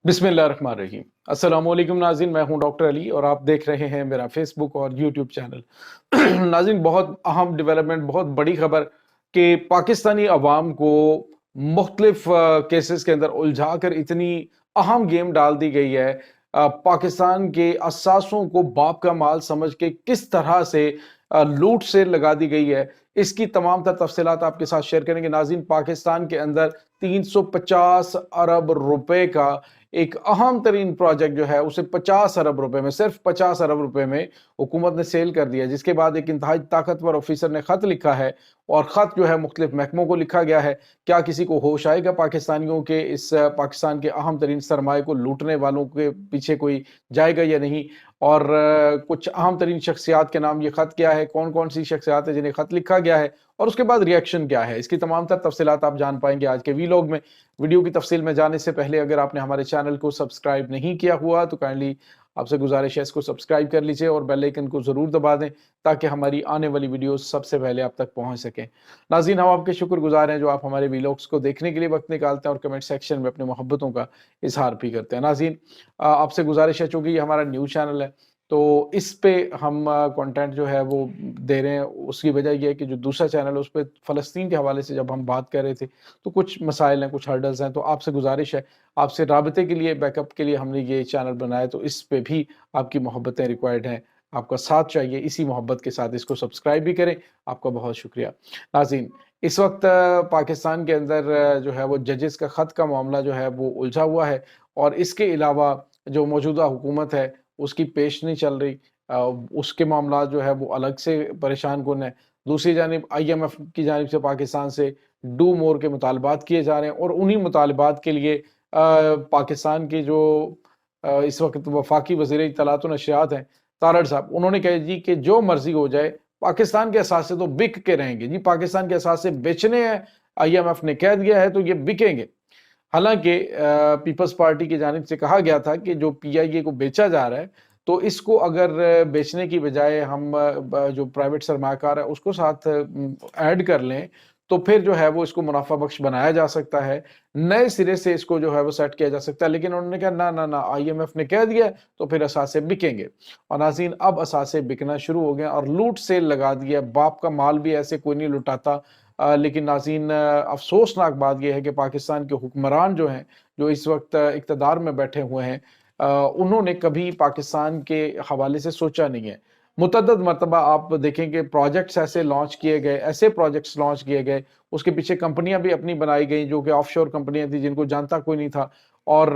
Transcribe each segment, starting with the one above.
بسم اللہ الرحمن الرحیم۔ السلام علیکم ناظرین، میں ہوں ڈاکٹر علی اور آپ دیکھ رہے ہیں میرا فیس بک اور یوٹیوب چینل۔ ناظرین، بہت اہم ڈیولپمنٹ، بہت بڑی خبر کہ پاکستانی عوام کو مختلف کیسز کے اندر الجھا کر اتنی اہم گیم ڈال دی گئی ہے۔ پاکستان کے اساسوں کو باپ کا مال سمجھ کے کس طرح سے لوٹ سے لگا دی گئی ہے، اس کی تمام تر تفصیلات آپ کے ساتھ شیئر کریں گے۔ ناظرین، پاکستان کے اندر 350 ارب روپے کا ایک اہم ترین پروجیکٹ جو ہے اسے 50 ارب روپے میں، صرف 50 ارب روپے میں حکومت نے سیل کر دیا، جس کے بعد ایک انتہائی طاقتور آفیسر نے خط لکھا ہے، اور خط جو ہے مختلف محکموں کو لکھا گیا ہے۔ کیا کسی کو ہوش آئے گا پاکستانیوں کے اس پاکستان کے اہم ترین سرمایہ کو لوٹنے والوں کے پیچھے کوئی جائے گا یا نہیں؟ اور کچھ اہم ترین شخصیات کے نام، یہ خط کیا ہے، کون کون سی شخصیات ہیں جنہیں خط لکھا گیا ہے، اور اس کے بعد ریاکشن کیا ہے، اس کی تمام تر تفصیلات آپ جان پائیں گے آج کے ویلاگ میں۔ ویڈیو کی تفصیل میں جانے سے پہلے اگر آپ نے ہمارے چینل کو سبسکرائب نہیں کیا ہوا تو کائنڈلی آپ سے گزارش ہے اس کو سبسکرائب کر لیجئے اور بیل آئیکن کو ضرور دبا دیں تاکہ ہماری آنے والی ویڈیوز سب سے پہلے آپ تک پہنچ سکیں۔ ناظرین، ہم آپ کے شکر گزار ہیں جو آپ ہمارے ویلاگز کو دیکھنے کے لیے وقت نکالتے ہیں اور کمنٹ سیکشن میں اپنے محبتوں کا اظہار بھی کرتے ہیں۔ ناظرین، آپ سے گزارش ہے، چونکہ یہ ہمارا نیو چینل ہے تو اس پہ ہم کنٹینٹ جو ہے وہ دے رہے ہیں۔ اس کی وجہ یہ ہے کہ جو دوسرا چینل ہے اس پہ فلسطین کے حوالے سے جب ہم بات کر رہے تھے تو کچھ مسائل ہیں، کچھ ہرڈلز ہیں، تو آپ سے گزارش ہے، آپ سے رابطے کے لیے، بیک اپ کے لیے ہم نے یہ چینل بنایا، تو اس پہ بھی آپ کی محبتیں ریکوائرڈ ہیں، آپ کا ساتھ چاہیے۔ اسی محبت کے ساتھ اس کو سبسکرائب بھی کریں، آپ کا بہت شکریہ۔ ناظرین، اس وقت پاکستان کے اندر جو ہے وہ ججز کا خط کا معاملہ جو ہے وہ الجھا ہوا ہے، اور اس کے علاوہ جو موجودہ حکومت ہے اس کی پیش نہیں چل رہی، اس کے معاملات جو ہے وہ الگ سے پریشان کن ہے۔ دوسری جانب آئی ایم ایف کی جانب سے پاکستان سے ڈو مور کے مطالبات کیے جا رہے ہیں، اور انہی مطالبات کے لیے پاکستان کے جو اس وقت وفاقی وزیر اطلاعات و نشریات ہیں تارڑ صاحب، انہوں نے کہا جی کہ جو مرضی ہو جائے، پاکستان کے اثاثے تو بک کے رہیں گے، جی پاکستان کے اثاثے بیچنے ہیں، آئی ایم ایف نے کہہ دیا ہے تو یہ بکیں گے۔ حالانکہ پیپلز پارٹی کی جانب سے کہا گیا تھا کہ جو پی آئی اے کو بیچا جا رہا ہے تو اس کو اگر بیچنے کی بجائے ہم جو پرائیویٹ سرمایہ کار ہے اس کو ساتھ ایڈ کر لیں تو پھر جو ہے وہ اس کو منافع بخش بنایا جا سکتا ہے، نئے سرے سے اس کو جو ہے وہ سیٹ کیا جا سکتا ہے۔ لیکن انہوں نے کہا نہ نہ، آئی ایم ایف نے کہہ دیا تو پھر اثاثے بکیں گے، اور ناظرین اب اثاثے بکنا شروع ہو گئے اور لوٹ سیل لگا دیا۔ باپ کا مال بھی ایسے کوئی نہیں لٹاتا، لیکن ناظرین افسوسناک بات یہ ہے کہ پاکستان کے حکمران جو ہیں، جو اس وقت اقتدار میں بیٹھے ہوئے ہیں، انہوں نے کبھی پاکستان کے حوالے سے سوچا نہیں ہے۔ متعدد مرتبہ آپ دیکھیں کہ پروجیکٹس ایسے لانچ کیے گئے، ایسے پروجیکٹس لانچ کیے گئے، اس کے پیچھے کمپنیاں بھی اپنی بنائی گئیں جو کہ آف شور کمپنیاں تھیں جن کو جانتا کوئی نہیں تھا، اور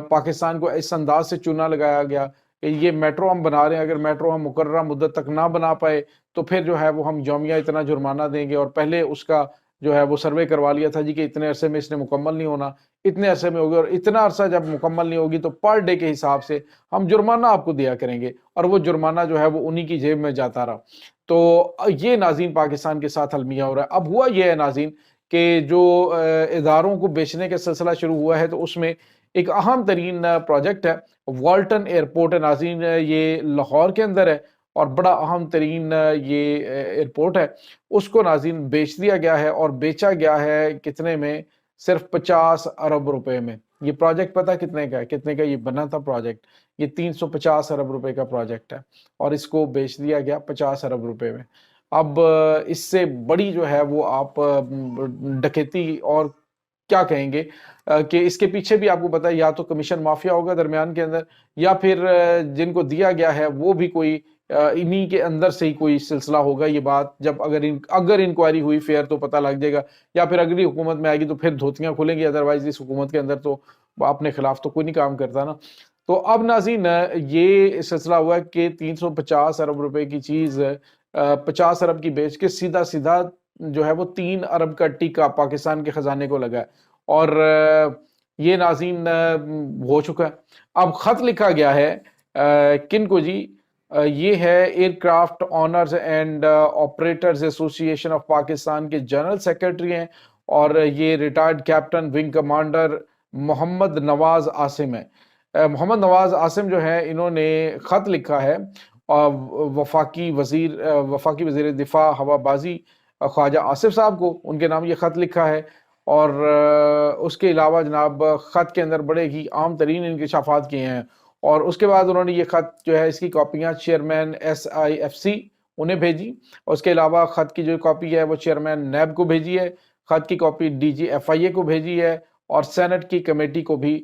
پاکستان کو اس انداز سے چونا لگایا گیا کہ یہ میٹرو ہم بنا رہے ہیں، اگر میٹرو ہم مقررہ مدت تک نہ بنا پائے تو پھر جو ہے وہ ہم یومیہ اتنا جرمانہ دیں گے، اور پہلے اس کا جو ہے وہ سروے کروا لیا تھا جی کہ اتنے عرصے میں اس نے مکمل نہیں ہونا، اتنے عرصے میں ہوگی، اور اتنا عرصہ جب مکمل نہیں ہوگی تو پر ڈے کے حساب سے ہم جرمانہ آپ کو دیا کریں گے، اور وہ جرمانہ جو ہے وہ انہی کی جیب میں جاتا رہا۔ تو یہ ناظرین پاکستان کے ساتھ المیہ ہو رہا ہے۔ اب ہوا یہ ہے ناظرین کہ جو اداروں کو بیچنے کا سلسلہ شروع ہوا ہے تو اس میں ایک اہم ترین پروجیکٹ ہے والٹن ایئرپورٹ ہے ناظرین، یہ لاہور کے اندر ہے اور بڑا اہم ترین یہ ایئرپورٹ ہے، اس کو ناظرین بیچ دیا گیا ہے، اور بیچا گیا ہے کتنے میں؟ صرف 50 ارب روپے میں۔ یہ پروجیکٹ پتہ کتنے کا ہے؟ کتنے کا یہ بنا تھا پروجیکٹ؟ یہ 350 ارب روپے کا پروجیکٹ ہے، اور اس کو بیچ دیا گیا 50 ارب روپے میں۔ اب اس سے بڑی جو ہے وہ آپ ڈکیتی اور کیا کہیں گے کہ اس کے پیچھے بھی آپ کو پتا ہے یا تو کمیشن مافیا ہوگا درمیان کے اندر، یا پھر جن کو دیا گیا ہے وہ بھی کوئی انہی کے اندر سے ہی کوئی سلسلہ ہوگا۔ یہ بات جب اگر انکوائری ہوئی فیئر تو پتہ لگ جائے گا، یا پھر اگلی حکومت میں آئے گی تو پھر دھوتیاں کھلیں گی، ادروائز اس حکومت کے اندر تو اپنے خلاف تو کوئی نہیں کام کرتا نا۔ تو اب ناظرین یہ سلسلہ ہوا ہے کہ 350 ارب روپے کی چیز 50 ارب کی بیچ کے سیدھا سیدھا جو ہے وہ 3 ارب کا ٹیکہ پاکستان کے خزانے کو لگا ہے، اور یہ ناظرین ہو چکا ہے۔ اب خط لکھا گیا ہے کن کو جی؟ یہ ہے aircraft owners and operators association of Pakistan کے جنرل سیکرٹری ہیں، اور یہ ریٹائرڈ کیپٹن ونگ کمانڈر محمد نواز عاصم ہے۔ محمد نواز عاصم جو ہے انہوں نے خط لکھا ہے وفاقی وزیر دفاع ہوا بازی خواجہ آصف صاحب کو، ان کے نام یہ خط لکھا ہے، اور اس کے علاوہ جناب خط کے اندر بڑے ہی عام ترین انکشافات کیے ہیں، اور اس کے بعد انہوں نے یہ خط جو ہے اس کی کاپیاں چیئرمین SIFC انہیں بھیجی، اور اس کے علاوہ خط کی جو کاپی ہے وہ چیئرمین نیب کو بھیجی ہے، خط کی کاپی DG FIA کو بھیجی ہے، اور سینٹ کی کمیٹی کو بھی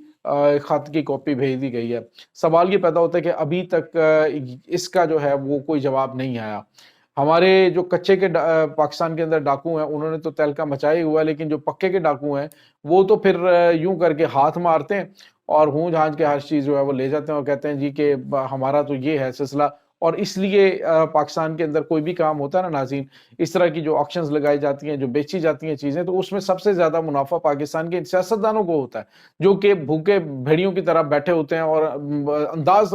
خط کی کاپی بھیج دی گئی ہے۔ سوال یہ پیدا ہوتا ہے کہ ابھی تک اس کا جو ہے وہ کوئی جواب نہیں آیا۔ ہمارے جو کچے کے پاکستان کے اندر ڈاکو ہیں انہوں نے تو تہلکہ مچائی ہوا ہے، لیکن جو پکے کے ڈاکو ہیں وہ تو پھر یوں کر کے ہاتھ مارتے ہیں اور ہونج ہانج کے ہر چیز جو ہے وہ لے جاتے ہیں اور کہتے ہیں جی کہ ہمارا تو یہ ہے سلسلہ۔ اور اس لیے پاکستان کے اندر کوئی بھی کام ہوتا ہے نا ناظرین، اس طرح کی جو آکشنز لگائی جاتی ہیں، جو بیچی جاتی ہیں چیزیں، تو اس میں سب سے زیادہ منافع پاکستان کے سیاستدانوں کو ہوتا ہے، جو کہ بھوکے بھیڑیوں کی طرح بیٹھے ہوتے ہیں اور انداز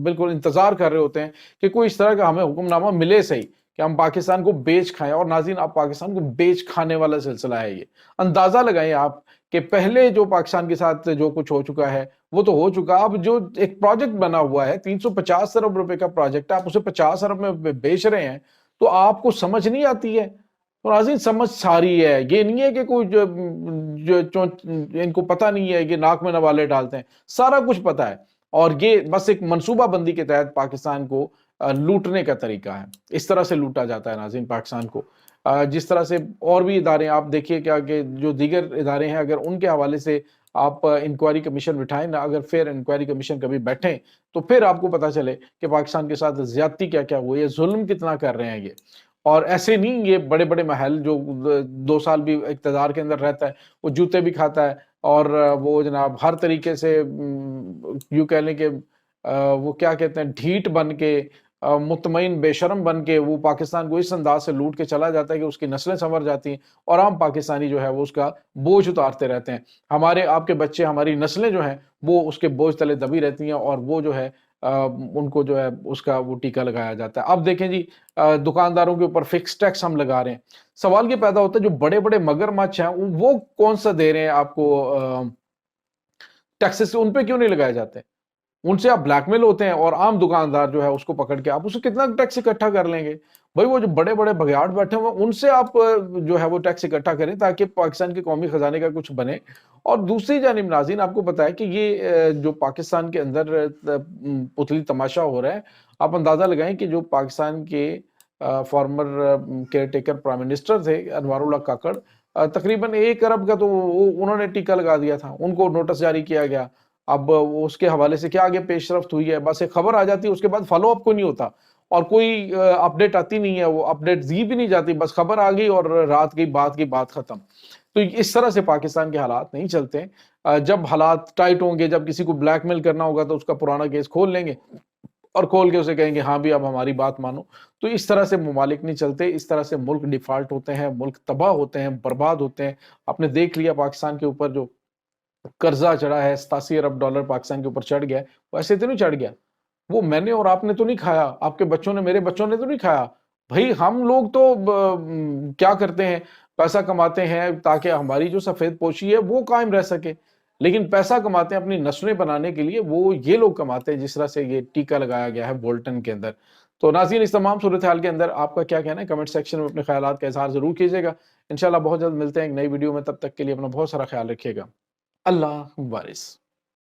بالکل انتظار کر رہے ہوتے ہیں کہ کوئی اس طرح کا ہمیں حکم نامہ ملے صحیح کہ ہم پاکستان کو بیچ کھائیں۔ اور ناظرین، آپ پاکستان کو بیچ کھانے والا سلسلہ ہے یہ۔ اندازہ لگائیں آپ کہ پہلے جو پاکستان کے ساتھ جو کچھ ہو چکا ہے وہ تو ہو چکا، اب جو ایک پروجیکٹ بنا ہوا ہے 350 ارب روپے کا پروجیکٹ ہے، آپ اسے 50 ارب میں بیچ رہے ہیں، تو آپ کو سمجھ نہیں آتی ہے؟ تو ناظرین سمجھ ساری ہے، یہ نہیں ہے کہ کوئی ان کو پتہ نہیں ہے، یہ ناک میں نوالے ڈالتے ہیں، سارا کچھ پتہ ہے، اور یہ بس ایک منصوبہ بندی کے تحت پاکستان کو لوٹنے کا طریقہ ہے۔ اس طرح سے لوٹا جاتا ہے ناظرین پاکستان کو، جس طرح سے اور بھی ادارے آپ دیکھیے کیا کہ جو دیگر ادارے ہیں، اگر ان کے حوالے سے آپ انکوائری کمیشن بٹھائیں نا، اگر فیئر انکوائری کمیشن کبھی بیٹھیں تو پھر آپ کو پتا چلے کہ پاکستان کے ساتھ زیادتی کیا کیا ہوئی ہے، ظلم کتنا کر رہے ہیں یہ۔ اور ایسے نہیں یہ بڑے بڑے محل جو 2 سال بھی اقتدار کے اندر رہتا ہے وہ جوتے بھی کھاتا ہے، اور وہ جناب ہر طریقے سے یوں کہہ لیں کہ وہ کیا کہتے ہیں ڈھیٹ بن کے، مطمئن بے شرم بن کے وہ پاکستان کو اس انداز سے لوٹ کے چلا جاتا ہے کہ اس کی نسلیں سنور جاتی ہیں، اور عام پاکستانی جو ہے وہ اس کا بوجھ اتارتے رہتے ہیں۔ ہمارے آپ کے بچے، ہماری نسلیں جو ہیں وہ اس کے بوجھ تلے دبی رہتی ہیں، اور وہ جو ہے ان کو جو ہے اس کا وہ ٹیکہ لگایا جاتا ہے۔ اب دیکھیں جی، دکانداروں کے اوپر فکس ٹیکس ہم لگا رہے ہیں، سوال یہ پیدا ہوتا ہے جو بڑے بڑے مگر مچھ ہیں وہ کون سا دے رہے ہیں آپ کو ٹیکسز، ان پہ کیوں نہیں لگائے جاتے؟ ان سے آپ بلیک میل ہوتے ہیں، اور عام دکاندار جو ہے اس کو پکڑ کے آپ اسے کتنا ٹیکس اکٹھا کر لیں گے؟ بھائی وہ جو بڑے بڑے بگیاڑ بیٹھے ہوئے ان سے آپ جو ہے وہ ٹیکس اکٹھا کریں تاکہ پاکستان کے قومی خزانے کا کچھ بنے۔ اور دوسری جانب ناظرین آپ کو پتا ہے کہ یہ جو پاکستان کے اندر پتلی تماشا ہو رہا ہے، آپ اندازہ لگائیں کہ جو پاکستان کے former caretaker prime minister تھے انوار اللہ کاکڑ، تقریباً 1 ارب کا تو انہوں نے ٹیکہ لگا دیا تھا، ان کو نوٹس جاری کیا گیا۔ اب اس کے حوالے سے کیا آگے پیش رفت ہوئی ہے؟ بس ایک خبر آ جاتی ہے، اس کے بعد فالو اپ کوئی نہیں ہوتا، اور کوئی اپڈیٹ آتی نہیں ہے، وہ اپڈیٹ دی بھی نہیں جاتی، بس خبر آ گئی اور رات کی بات ختم۔ تو اس طرح سے پاکستان کے حالات نہیں چلتے۔ جب حالات ٹائٹ ہوں گے، جب کسی کو بلیک میل کرنا ہوگا تو اس کا پرانا کیس کھول لیں گے اور کھول کے اسے کہیں گے ہاں بھی اب ہماری بات مانو۔ تو اس طرح سے ممالک نہیں چلتے، اس طرح سے ملک ڈیفالٹ ہوتے ہیں، ملک تباہ ہوتے ہیں، برباد ہوتے ہیں۔ آپ نے دیکھ لیا پاکستان کے اوپر جو قرضہ چڑھا ہے، 87 ارب ڈالر پاکستان کے اوپر چڑھ گیا ہے، وہ ایسے تو نہیں چڑھ گیا، وہ میں نے اور آپ نے تو نہیں کھایا، آپ کے بچوں نے، میرے بچوں نے تو نہیں کھایا۔ بھائی ہم لوگ تو کیا کرتے ہیں، پیسہ کماتے ہیں تاکہ ہماری جو سفید پوشی ہے وہ قائم رہ سکے، لیکن پیسہ کماتے ہیں اپنی نسلیں بنانے کے لیے، وہ یہ لوگ کماتے ہیں جس طرح سے یہ ٹیکہ لگایا گیا ہے بولٹن کے اندر۔ تو ناظرین، اس تمام صورتحال کے اندر آپ کا کیا کہنا ہے؟ کمنٹ سیکشن میں اپنے خیالات کا اظہار ضرور کیجیے گا۔ انشاءاللہ بہت جلد ملتے ہیں ایک نئی ویڈیو میں، تب تک کے لیے اپنا بہت سارا خیال رکھیے گا۔ اللہ وارث۔